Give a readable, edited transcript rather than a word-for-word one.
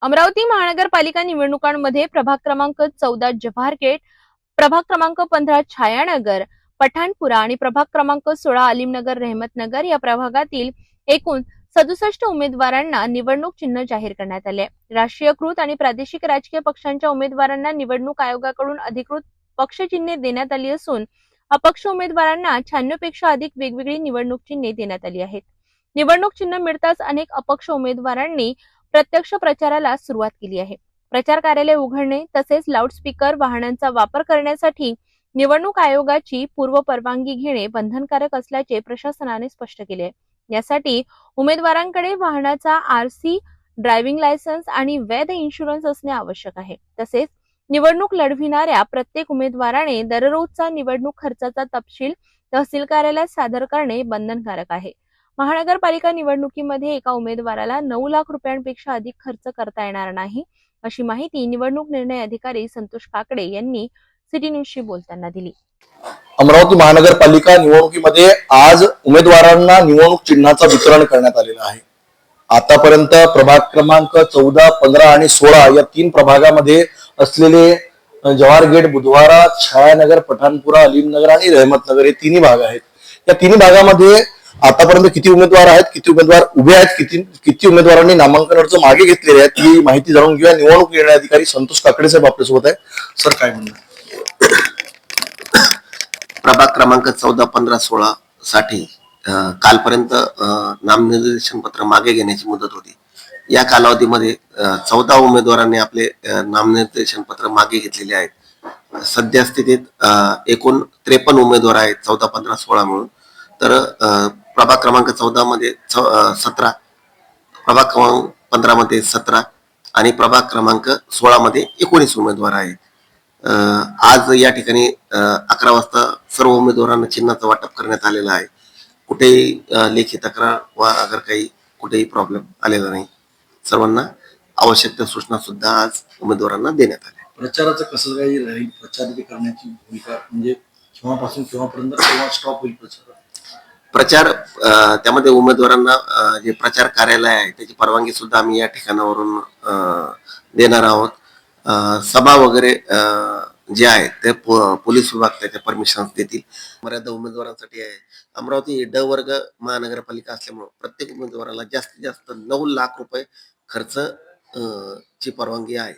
अमरावती महानगरपालिका निवडणुकांमध्ये प्रभाग क्रमांक 14 जव्हार गेट, प्रभाग क्रमांक 15 छायानगर, पठाणपुरा आणि प्रभाग क्रमांक 16 अलीमनगर रहमतनगर या प्रभागातील एकूण 67 उमेदवारांना निवडणूक चिन्ह जाहीर करण्यात आले. राष्ट्रीयकृत आणि प्रादेशिक राजकीय पक्षांच्या उमेदवारांना निवडणूक आयोगाकडून अधिकृत पक्षचिन्हे देण्यात आली असून अपक्ष उमेदवारांना 96 पेक्षा अधिक वेगवेगळी निवडणूक चिन्हे देण्यात आली आहेत. निवडणूक चिन्ह मिळताच अनेक अपक्ष उमेदवारांनी प्रत्यक्ष प्रचाराला सुरुवात केली आहे. प्रचार कार्यालय उघडणे तसेच लाऊडस्पीकर वाहनांचा वापर करण्यासाठी निवडणूक आयोगाची पूर्व परवानगी घेणे बंधनकारक असल्याचे प्रशासनाने स्पष्ट केले आहे. यासाठी उमेदवारांकडे वाहनाचा आरसी, ड्रायव्हिंग लायसन्स आणि वैध इन्शुरन्स असणे आवश्यक आहे. तसेच निवडणूक लढविणाऱ्या प्रत्येक उमेदवाराने दररोजचा निवडणूक खर्चाचा तपशील तहसील कार्यालयात सादर करणे बंधनकारक आहे. महानगरपालिका निवडणुकीमध्ये एका उमेदवाराला 9 लाख रुपयांपेक्षा अधिक खर्च करता येणार नाही, अशी माहिती निवडणूक निर्णय अधिकारी संतोष काकडे यांनी सिटी न्यूजशी बोलताना दिली. अमरावती महानगरपालिका निवडणुकीमध्ये आज उमेदवारांना निवडणूक चिन्हाचं वितरण करण्यात आलेलं आहे. आतापर्यंत प्रभाग क्रमांक 14, 15 आणि 16 या 3 प्रभागामध्ये असलेले जवाहर गेट, बुधवारा, छायानगर, पठाणपुरा, अलीमनगर आणि रहमतनगर हे तिन्ही भाग आहेत. या तिन्ही भागामध्ये आतापर्यंत किती उमेदवार आहेत, किती उमेदवार उभे आहेत, किती उमेदवारांनी नामांकन अर्ज मागे घेतलेले आहेत ही माहिती जाणून घेऊया. निवडणूक निर्णय अधिकारी संतोष काकडे साहेब आपल्यासोबत आहे. सर, काय म्हणणार? प्रभाग क्रमांक 14, 15, 16 साठी कालपर्यंत नामनिर्देशन पत्र मागे घेण्याची मुदत होती. या कालावधीमध्ये 14 उमेदवारांनी आपले नामनिर्देशन पत्र मागे घेतलेले आहेत. सध्या स्थितीत एकूण 53 उमेदवार आहेत 14, 15, 16 मिळून. तर प्रभाग क्रमांक 14 मध्ये 17, प्रभाग क्रमांक 15 मध्ये 17 आणि प्रभाग क्रमांक 16 मध्ये 19 उमेदवार आहेत. आज या ठिकाणी 11 वाजता सर्व उमेदवारांना चिन्हाचं वाटप करण्यात आलेलं आहे. कुठेही लेखी तक्रार वा अगर काही कुठेही प्रॉब्लेम आलेला नाही. सर्वांना आवश्यक त्या सूचना सुद्धा आज उमेदवारांना देण्यात आल्या. प्रचाराचं कसं काही राहील, प्रचार करण्याची भूमिका म्हणजे केव्हापासून केव्हापर्यंत, केव्हा स्टॉप होईल प्रचार? त्यामध्ये उमेदवारांना जे प्रचार कार्यालय आहे त्याची परवानगी सुद्धा आम्ही या ठिकाणावरून देणार आहोत. सभा वगैरे जे आहे ते पोलीस विभाग त्याच्या परमिशन देतील. मर्यादा उमेदवारांसाठी आहे. अमरावती ड वर्ग महानगरपालिका असल्यामुळे प्रत्येक उमेदवाराला जास्तीत जास्त 9 लाख रुपये खर्च ची परवानगी आहे.